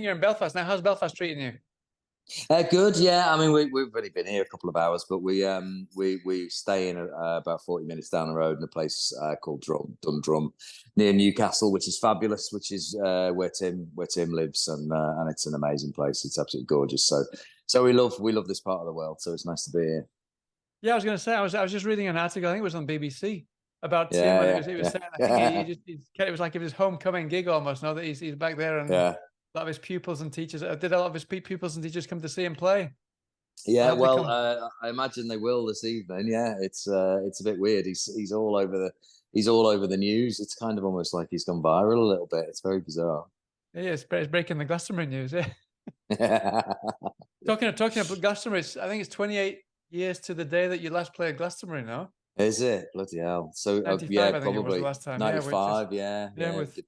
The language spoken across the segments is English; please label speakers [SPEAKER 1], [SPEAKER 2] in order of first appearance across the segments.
[SPEAKER 1] mentioning you're in Belfast now. How's Belfast treating you?
[SPEAKER 2] Good, yeah. I mean, we've already been here a couple of hours, but we stay in about 40 minutes down the road in a place called Dundrum near Newcastle, which is fabulous. Which is where Tim lives, and it's an amazing place. It's absolutely gorgeous. So we love this part of the world. So it's nice to be here.
[SPEAKER 1] Yeah, I was going to say, I was just reading an article. I think it was on BBC about Tim, and
[SPEAKER 2] Yeah,
[SPEAKER 1] he was
[SPEAKER 2] yeah,
[SPEAKER 1] saying, I think
[SPEAKER 2] yeah,
[SPEAKER 1] it was like it was his homecoming gig almost. Now that he's back there, and
[SPEAKER 2] yeah.
[SPEAKER 1] a lot of his pupils and teachers did a lot of his pupils and teachers come to see him play. I
[SPEAKER 2] Yeah,
[SPEAKER 1] hope they
[SPEAKER 2] well,
[SPEAKER 1] come.
[SPEAKER 2] I imagine they will this evening. Yeah, it's a bit weird. He's all over the news. It's kind of almost like he's gone viral a little bit. It's very bizarre.
[SPEAKER 1] Yeah, it's breaking the Glastonbury news. Yeah,
[SPEAKER 2] Yeah.
[SPEAKER 1] talking about Glastonbury, I think it's 28 years to the day that you last played Glastonbury. No,
[SPEAKER 2] Is it? Bloody hell. So
[SPEAKER 1] 95,
[SPEAKER 2] yeah,
[SPEAKER 1] I think it was the
[SPEAKER 2] probably
[SPEAKER 1] last time. Yeah, with just
[SPEAKER 2] 95. Yeah,
[SPEAKER 1] yeah
[SPEAKER 2] yeah.
[SPEAKER 1] with
[SPEAKER 2] Did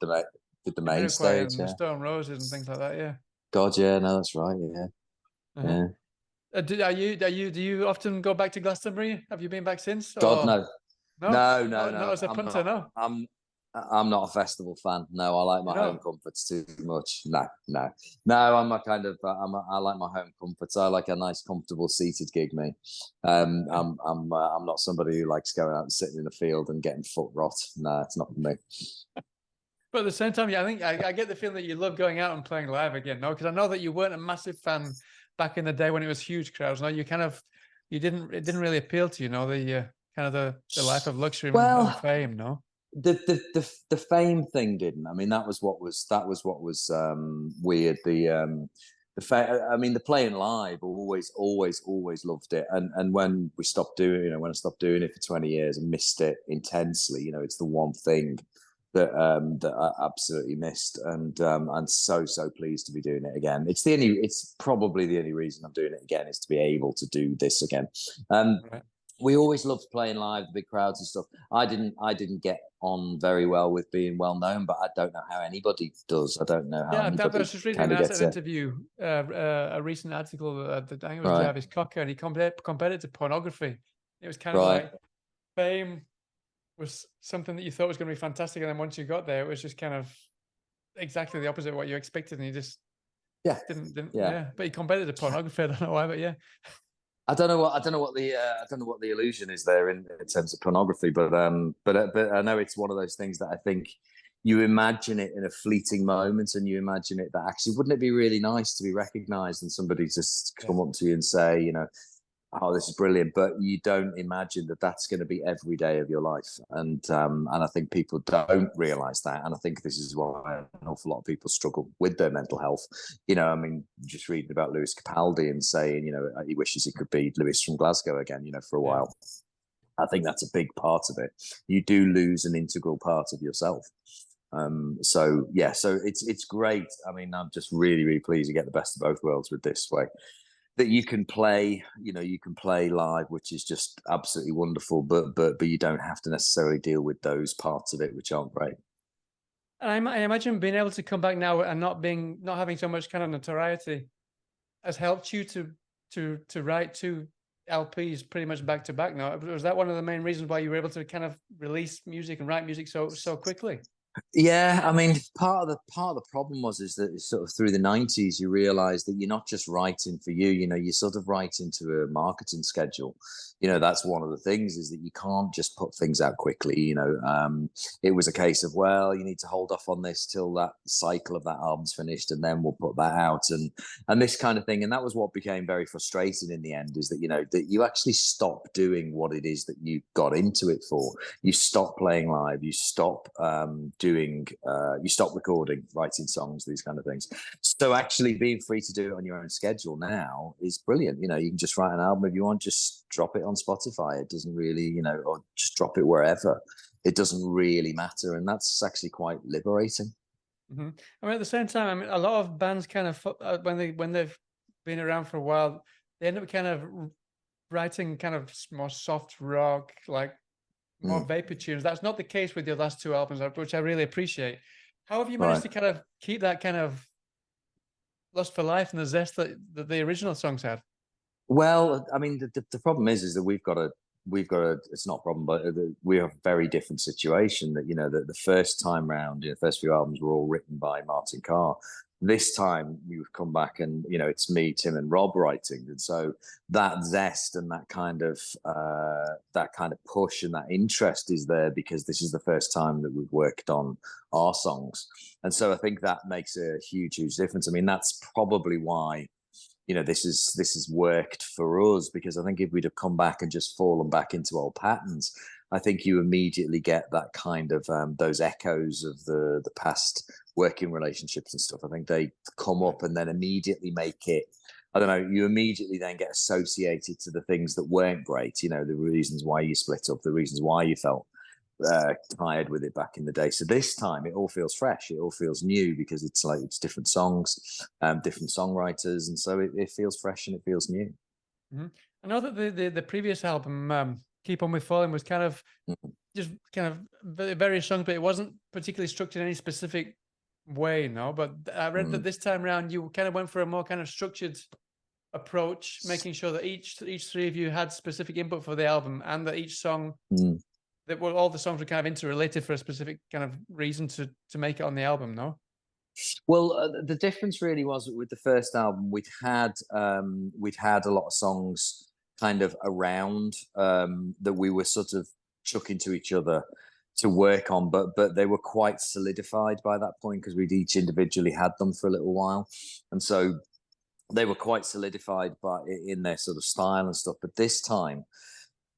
[SPEAKER 2] the main
[SPEAKER 1] Jamiroquai
[SPEAKER 2] stage.
[SPEAKER 1] and the
[SPEAKER 2] Yeah.
[SPEAKER 1] Stone Roses and things like that. Yeah.
[SPEAKER 2] God, yeah. No, that's right. Yeah,
[SPEAKER 1] Uh-huh.
[SPEAKER 2] yeah.
[SPEAKER 1] Do you often go back to Glastonbury? Have you been back since?
[SPEAKER 2] God,
[SPEAKER 1] Or
[SPEAKER 2] no.
[SPEAKER 1] no?
[SPEAKER 2] No, no,
[SPEAKER 1] Not
[SPEAKER 2] no.
[SPEAKER 1] as a
[SPEAKER 2] I'm
[SPEAKER 1] punter,
[SPEAKER 2] not.
[SPEAKER 1] no.
[SPEAKER 2] I'm not a festival fan. No, I like
[SPEAKER 1] You
[SPEAKER 2] my home
[SPEAKER 1] know.
[SPEAKER 2] comforts too much. No, no, no. I'm a kind of. I like my home comforts. I like a nice, comfortable seated gig. Me. I'm not somebody who likes going out and sitting in the field and getting foot rot. No, it's not for me.
[SPEAKER 1] But at the same time, yeah, I think I get the feeling that you love going out and playing live again, no? Because I know that you weren't a massive fan back in the day when it was huge crowds. No, it didn't really appeal to you, know, the kind of the life of luxury and
[SPEAKER 2] Well,
[SPEAKER 1] fame, no?
[SPEAKER 2] the fame thing didn't. I mean, weird. I mean, the playing live always loved it. And when we stopped doing, when I stopped doing it for 20 years and missed it intensely, it's the one thing that I absolutely missed, and I'm so pleased to be doing it again. It's probably the only reason I'm doing it again is to be able to do this again.
[SPEAKER 1] Right.
[SPEAKER 2] We always loved playing live, the big crowds and stuff. I didn't get on very well with being well known, but I don't know how anybody does. I don't know how
[SPEAKER 1] Yeah, I
[SPEAKER 2] anybody
[SPEAKER 1] was just reading
[SPEAKER 2] kind of
[SPEAKER 1] an
[SPEAKER 2] gets it.
[SPEAKER 1] interview, a recent article that I think it was
[SPEAKER 2] Right,
[SPEAKER 1] Jarvis Cocker, and he compared it to pornography. It was kind of
[SPEAKER 2] right.
[SPEAKER 1] like fame was something that you thought was going to be fantastic, and then once you got there, it was just kind of exactly the opposite of what you expected, and you just
[SPEAKER 2] Yeah,
[SPEAKER 1] didn't.
[SPEAKER 2] yeah.
[SPEAKER 1] Yeah, but he compared it to pornography. I don't know why, but yeah.
[SPEAKER 2] I don't know what the illusion is there in terms of pornography, but I know it's one of those things that I think you imagine it in a fleeting moment, and you imagine it that actually wouldn't it be really nice to be recognised and somebody just
[SPEAKER 1] Yeah.
[SPEAKER 2] come up to you and say, oh, this is brilliant, but you don't imagine that that's going to be every day of your life, and I think people don't realize that, and I think this is why an awful lot of people struggle with their mental health. I mean, just reading about Lewis Capaldi and saying, he wishes he could be Lewis from Glasgow again, for a
[SPEAKER 1] Yeah.
[SPEAKER 2] while. I think that's a big part of it. You do lose an integral part of yourself. So it's great. I mean, I'm just really pleased to get the best of both worlds with this way. That you can play, you can play live, which is just absolutely wonderful. But you don't have to necessarily deal with those parts of it, which aren't great.
[SPEAKER 1] And I imagine being able to come back now and not having so much kind of notoriety has helped you to write two LPs pretty much back to back now. Was that one of the main reasons why you were able to kind of release music and write music so quickly?
[SPEAKER 2] Yeah, I mean, part of the problem is that sort of through the 90s, you realize that you're not just writing for you, you're sort of writing to a marketing schedule. That's one of the things is that you can't just put things out quickly. It was a case of, well, you need to hold off on this till that cycle of that album's finished, and then we'll put that out, and this kind of thing. And that was what became very frustrating in the end, is that, that you actually stop doing what it is that you got into it for. You stop playing live, you stop you stop recording, writing songs, these kind of things. So actually being free to do it on your own schedule now is brilliant. You can just write an album if you want, just drop it on Spotify. It doesn't really, or just drop it wherever. It doesn't really matter, and that's actually quite liberating.
[SPEAKER 1] Mm-hmm. I mean, at the same time, I mean, a lot of bands kind of when they've been around for a while, they end up kind of writing kind of more soft rock, like more vapor tunes. That's not the case with your last two albums, which I really appreciate. How have you managed to kind of keep that kind of lust for life and the zest that the original songs had?
[SPEAKER 2] Well, I mean, the problem is that we've got a it's not a problem, but we have a very different situation. That the first time round, the first few albums were all written by Martin Carr. This time we've come back and, you know, it's me, Tim, and Rob writing, and so that zest and that kind of push and that interest is there because this is the first time that we've worked on our songs, and so I think that makes a huge difference. I mean, that's probably why, you know, this has worked for us, because I think if we'd have come back and just fallen back into old patterns, I think you immediately get that kind of those echoes of the past working relationships and stuff. I think they come up and then immediately make it, I don't know, you immediately then get associated to the things that weren't great, you know, the reasons why you split up, the reasons why you felt tired with it back in the day. So this time it all feels fresh, it all feels new, because it's like it's different songs, different songwriters, and so it feels fresh and it feels new.
[SPEAKER 1] Mhm. I know that the previous album, Keep On With Falling, was kind of just kind of various songs, but it wasn't particularly structured in any specific way, no. But I read that this time around you kind of went for a more kind of structured approach, making sure that each three of you had specific input for the album, and that each song that all the songs were kind of interrelated for a specific kind of reason to make it on the album, no?
[SPEAKER 2] Well, the difference really was with the first album, we'd had a lot of songs kind of around that we were sort of chucking to each other to work on, but they were quite solidified by that point because we'd each individually had them for a little while, and so they were quite solidified in their sort of style and stuff. But this time,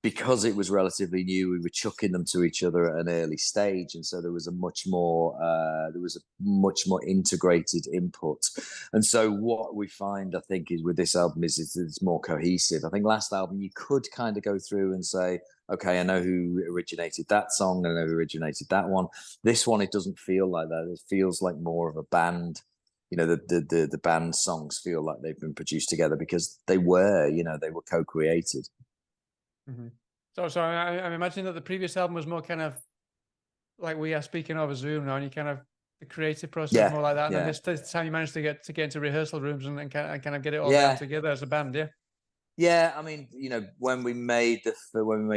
[SPEAKER 2] because it was relatively new, we were chucking them to each other at an early stage, and so there was a much more integrated input. And so what we find, I think, is with this album is it's more cohesive. I think last album you could kind of go through and say, okay, I know who originated that song, I know who originated that one. This one, it doesn't feel like that. It feels like more of a band. You know, the band songs feel like they've been produced together because they were co-created.
[SPEAKER 1] Mm-hmm. So I'm imagining that the previous album was more kind of like we are speaking over Zoom now, and you kind of the creative process was more like that. And then this time you managed to get into rehearsal rooms and kind of get it all down together as a band, yeah.
[SPEAKER 2] Yeah, I mean, you know, when we made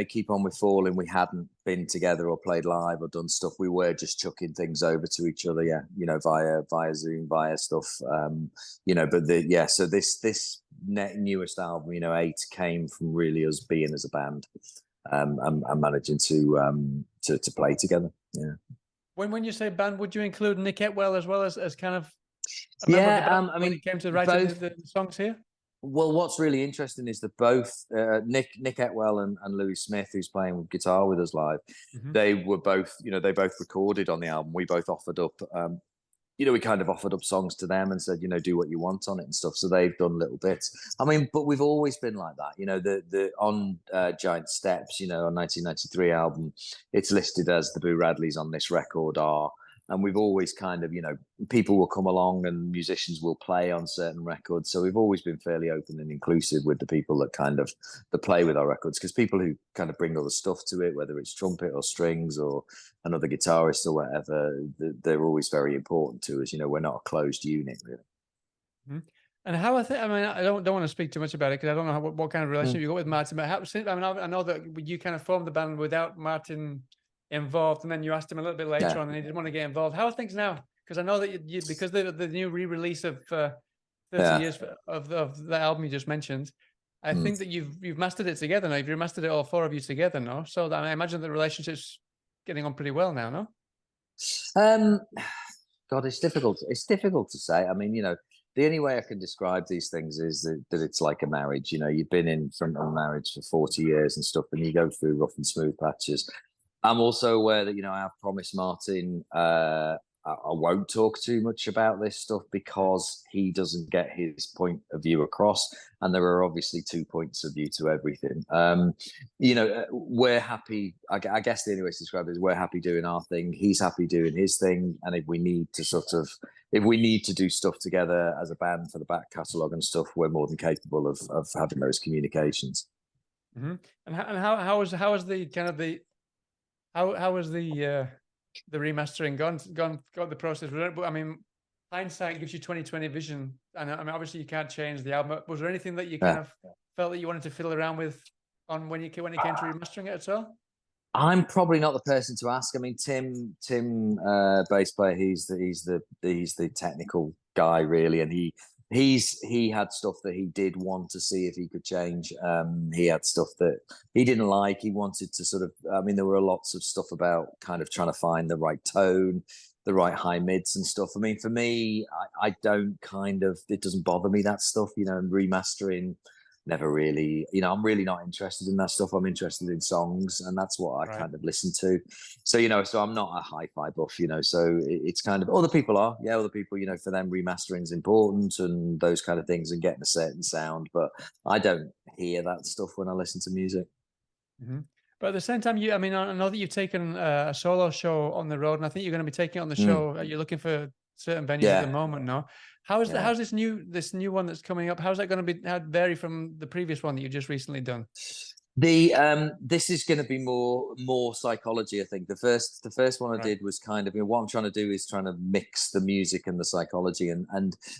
[SPEAKER 2] Keep On With Falling, we hadn't been together or played live or done stuff. We were just chucking things over to each other, yeah, you know, via Zoom, via stuff, you know. But so this newest album, you know, 8, came from really us being as a band, and managing to play together. Yeah.
[SPEAKER 1] When you say band, would you include Nick Etwell as well as kind of a member of the band
[SPEAKER 2] I mean,
[SPEAKER 1] when it came to writing the songs here?
[SPEAKER 2] Well, what's really interesting is that both Nick Etwell and Louis Smith, who's playing guitar with us live, they were both, you know, they both recorded on the album. We both offered up, you know, we kind of offered up songs to them and said, you know, do what you want on it and stuff. So they've done little bits. I mean, but we've always been like that, you know. The on Giant Steps, you know, on 1993 album, it's listed as the Boo Radleys on this record are. And we've always kind of, you know, people will come along and musicians will play on certain records. So we've always been fairly open and inclusive with the people that play with our records, because people who kind of bring other stuff to it, whether it's trumpet or strings or another guitarist or whatever, they're always very important to us. You know, we're not a closed unit, really.
[SPEAKER 1] Mm-hmm. And how I mean, I don't want to speak too much about it because I don't know what kind of relationship you got with Martin. But I mean, I know that you kind of formed the band without Martin involved, and then you asked him a little bit later on, and he didn't want to get involved. How are things now? Because I know that you because the new re-release of 30 years of the album you just mentioned, I think that you've mastered it together now. You've remastered it, all 4 of you together now. So that, I imagine the relationship's getting on pretty well now, no?
[SPEAKER 2] God, it's difficult. It's difficult to say. I mean, you know, the only way I can describe these things is that it's like a marriage. You know, you've been in front of a marriage for 40 years and stuff, and you go through rough and smooth patches. I'm also aware that, you know, I have promised Martin I won't talk too much about this stuff because he doesn't get his point of view across, and there are obviously 2 points of view to everything. You know, we're happy. I guess the only way to describe it is we're happy doing our thing. He's happy doing his thing, and if we need to do stuff together as a band for the back catalogue and stuff, we're more than capable of having those communications.
[SPEAKER 1] And how was the kind of the how was the remastering gone the process? I mean, hindsight gives you 20/20 vision, and I mean, obviously you can't change the album. Was there anything that you kind of felt that you wanted to fiddle around with on when it came to remastering it at all?
[SPEAKER 2] I'm probably not the person to ask. I mean, Tim, bass player, he's the technical guy really, and he had stuff that he did want to see if he could change. He had stuff that he didn't like. He wanted to sort of, I mean, there were lots of stuff about kind of trying to find the right tone, the right high mids and stuff. I mean, for me, I don't kind of, it doesn't bother me, that stuff, you know, and remastering never really, you know, I'm really not interested in that stuff. I'm interested in songs, and that's what I
[SPEAKER 1] Right.
[SPEAKER 2] kind of listen to. So, you know, so I'm not a hi-fi buff, you know, so it's kind of, other people are, yeah, other people, you know, for them remastering is important and those kind of things and getting a certain sound, but I don't hear that stuff when I listen to music.
[SPEAKER 1] Mhm. But at the same time, I mean, I know that you've taken a solo show on the road, and I think you're going to be taking it on the
[SPEAKER 2] Mm,
[SPEAKER 1] show. You're looking for certain venues at the
[SPEAKER 2] yeah,
[SPEAKER 1] moment, no? How is
[SPEAKER 2] yeah.
[SPEAKER 1] how's this new one that's coming up? How's that going to be? How it vary from the previous one that you just recently done?
[SPEAKER 2] The this is going to be more psychology. I think the first one I
[SPEAKER 1] Right,
[SPEAKER 2] did was kind of, you know, what I'm trying to do is trying to mix the music and the psychology, and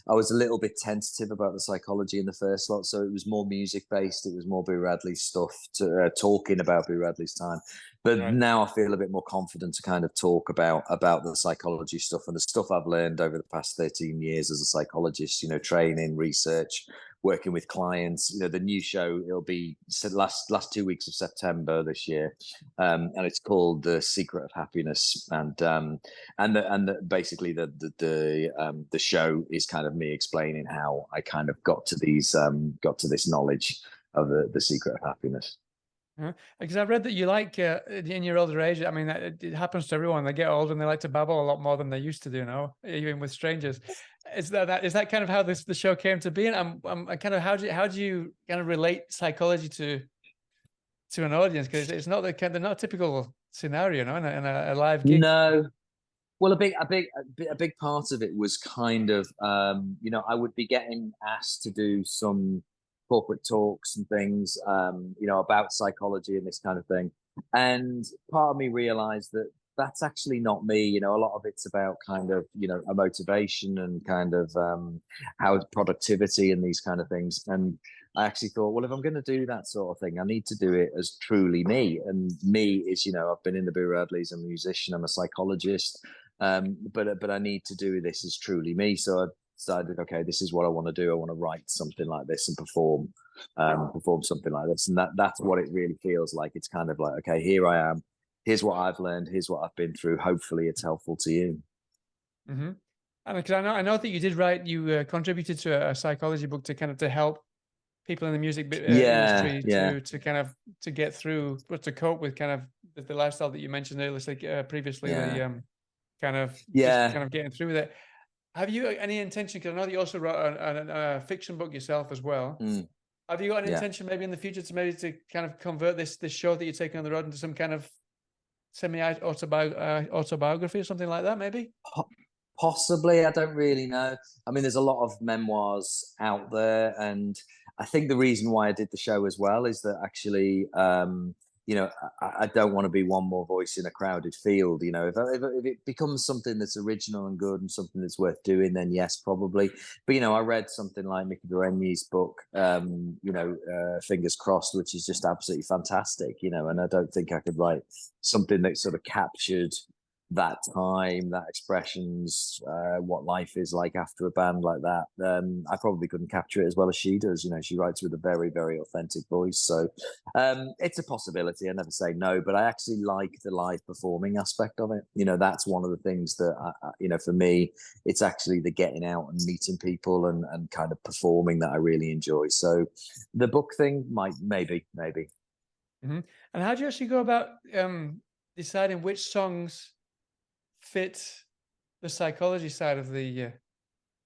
[SPEAKER 2] I was a little bit tentative about the psychology in the first lot, so it was more music based. It was more Boo Radley's stuff, to talking about Boo Radley's time. But
[SPEAKER 1] right.
[SPEAKER 2] now I feel a bit more confident to kind of talk about the psychology stuff and the stuff I've learned over the past 13 years as a psychologist. You know, training, research, working with clients. You know, the new show, it'll be last 2 weeks of September this year, and it's called The Secret of Happiness. Basically the show is kind of me explaining how I kind of got to this knowledge of the secret of happiness.
[SPEAKER 1] Because I've read that you like in your older age. I mean, it happens to everyone. They get older and they like to babble a lot more than they used to do. No, even with strangers. Is that kind of how the show came to be? And I'm kind of how do you kind of relate psychology to an audience? Because it's not the kind, they're not a typical scenario, no, in a live gig.
[SPEAKER 2] No, well, a big part of it was kind of, you know, I would be getting asked to do some corporate talks and things, you know, about psychology and this kind of thing. And part of me realized that that's actually not me. You know, a lot of it's about kind of, you know, a motivation and kind of how productivity and these kind of things. And I actually thought, well, if I'm going to do that sort of thing, I need to do it as truly me. And me is, you know, I've been in the Boo Radleys, I'm a musician, I'm a psychologist, but I need to do this as truly me. So I decided, okay, this is what I want to do. I want to write something like this and perform something like this, and that's what it really feels like. It's kind of like, okay, here I am. Here's what I've learned. Here's what I've been through. Hopefully, it's helpful to you.
[SPEAKER 1] Mm-hmm. And because I know that you did write, you contributed to a psychology book to kind of to help people in the music
[SPEAKER 2] Yeah,
[SPEAKER 1] industry
[SPEAKER 2] yeah,
[SPEAKER 1] to kind of to get through, but to cope with kind of the lifestyle that you mentioned earlier, like previously,
[SPEAKER 2] yeah,
[SPEAKER 1] the kind of just
[SPEAKER 2] yeah.
[SPEAKER 1] kind of getting through with it. Have you any intention? Because I know that you also wrote a fiction book yourself as well.
[SPEAKER 2] Mm,
[SPEAKER 1] Have you got an
[SPEAKER 2] yeah.
[SPEAKER 1] intention maybe in the future to maybe to kind of convert this show that you're taking on the road into some kind of semi autobiography or something like that? Maybe.
[SPEAKER 2] Possibly, I don't really know. I mean, there's a lot of memoirs out there, and I think the reason why I did the show as well is that actually, you know, I don't want to be one more voice in a crowded field. You know, if it becomes something that's original and good and something that's worth doing, then yes, probably. But you know, I read something like Mickey Durenyi's book, you know, Fingers Crossed, which is just absolutely fantastic. You know, and I don't think I could write something that sort of captured that time, that expressions, what life is like after a band like that. I probably couldn't capture it as well as she does. You know, she writes with a very, very authentic voice. So it's a possibility. I never say no, but I actually like the live performing aspect of it. You know, that's one of the things that, you know, for me, it's actually the getting out and meeting people and kind of performing that I really enjoy. So the book thing maybe.
[SPEAKER 1] Hmm. And how do you actually go about deciding which songs fit the psychology side of the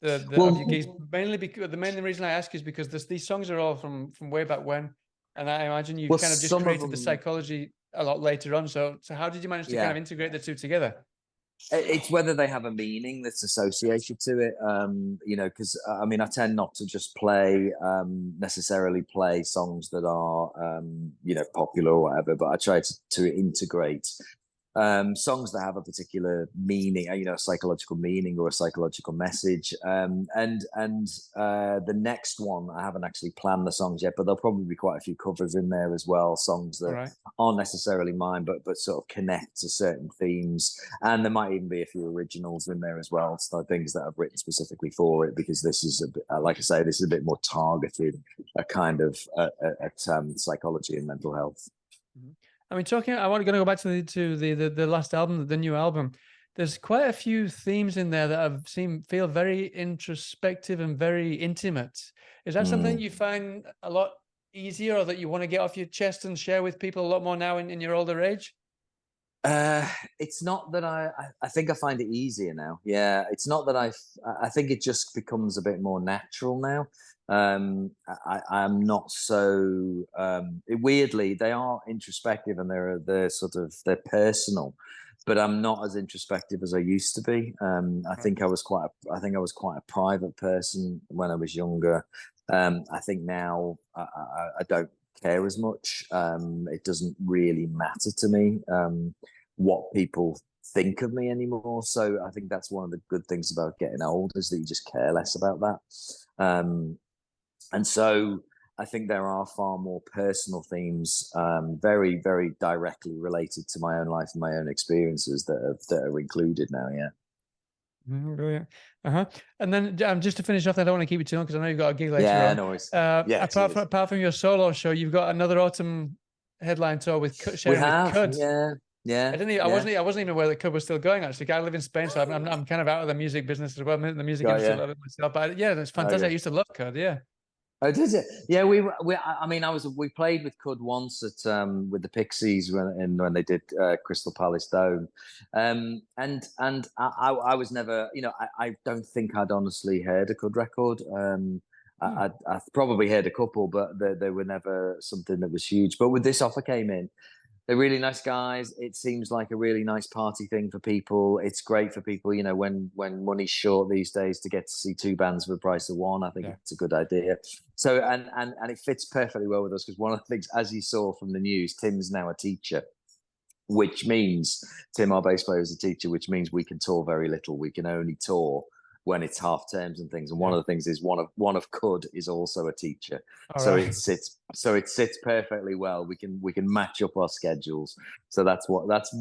[SPEAKER 1] of your gigs?
[SPEAKER 2] Well,
[SPEAKER 1] Mainly because the main reason I ask is because these songs are all from way back when, and I imagine you've
[SPEAKER 2] well,
[SPEAKER 1] kind of just
[SPEAKER 2] some of
[SPEAKER 1] created the
[SPEAKER 2] them,
[SPEAKER 1] psychology a lot later on. So how did you manage to kind
[SPEAKER 2] yeah.
[SPEAKER 1] of integrate the two together?
[SPEAKER 2] It's whether they have a meaning that's associated to it, you know, because I mean, I tend not to just necessarily play songs that are, you know, popular or whatever, but I try to integrate songs that have a particular meaning, you know, a psychological meaning or a psychological message. And the next one, I haven't actually planned the songs yet, but there'll probably be quite a few covers in there as well, songs that aren't necessarily mine, but sort of connect to certain themes. And there might even be a few originals in there as well, so things that I've written specifically for it, because this is a bit, like I say, this is a bit more targeted, a kind of at psychology and mental health.
[SPEAKER 1] I mean, I want to go back to the last album, the new album. There's quite a few themes in there that feel very introspective and very intimate. Is that something you find a lot easier, or that you want to get off your chest and share with people a lot more now in your older age?
[SPEAKER 2] It's not that I think I find it easier now. Yeah, it's not that I think it just becomes a bit more natural now. I'm not so weirdly, they are introspective and they're personal, but I'm not as introspective as I used to be. I think I was quite a private person when I was younger. I think now I don't care as much. It doesn't really matter to me what people think of me anymore. So I think that's one of the good things about getting old, is that you just care less about that. And so I think there are far more personal themes, very, very directly related to my own life and my own experiences that are included now. Yeah.
[SPEAKER 1] Brilliant. And then just to finish off, I don't want to keep you too long because I know you've got a gig later on.
[SPEAKER 2] Yeah, no worries.
[SPEAKER 1] Apart from your solo show, you've got another autumn headline tour with sharing with Cud.
[SPEAKER 2] Yeah.
[SPEAKER 1] I wasn't even aware that Cud was still going. Actually, I live in Spain, so I'm kind of out of the music business as well, the music industry a little bit myself. But yeah, that's fantastic. Okay. I used to love Cud. Yeah.
[SPEAKER 2] Oh, did it? Yeah, we played with Cud once at with the Pixies when they did Crystal Palace Dome, and I was never, you know, I don't think I'd honestly heard a Cud record. I probably heard a couple, but they were never something that was huge. But when this offer came in, they're really nice guys. It seems like a really nice party thing for people. It's great for people, you know, when money's short these days, to get to see two bands for the price of one. I think it's a good idea. So and it fits perfectly well with us, because one of the things, as you saw from the news, Tim's now a teacher, which means Tim, our bass player, is a teacher, which means we can tour very little. We can only tour when it's half terms and things. And one of the things is one of Cud is also a teacher. It sits perfectly well. We can match up our schedules. So that's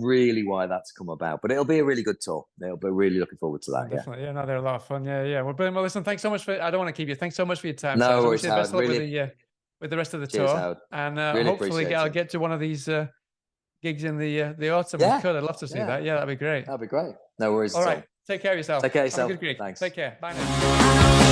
[SPEAKER 2] really why that's come about. But it'll be a really good tour. They'll be really looking forward to that.
[SPEAKER 1] Definitely. Yeah, no, they're a lot of fun. Yeah. Well, brilliant. Well, listen, thanks so much I don't want to keep you. Thanks so much for your time.
[SPEAKER 2] No worries,
[SPEAKER 1] Best of luck with the rest of the tour.
[SPEAKER 2] Howard.
[SPEAKER 1] And
[SPEAKER 2] really
[SPEAKER 1] hopefully I'll get to one of these gigs in the autumn. Yeah. I'd love to see that. Yeah, that'd be great.
[SPEAKER 2] That'd be great. No worries.
[SPEAKER 1] All right. Take care of yourself.
[SPEAKER 2] Take care of yourself.
[SPEAKER 1] Have a good gig.
[SPEAKER 2] Thanks.
[SPEAKER 1] Take care. Bye now.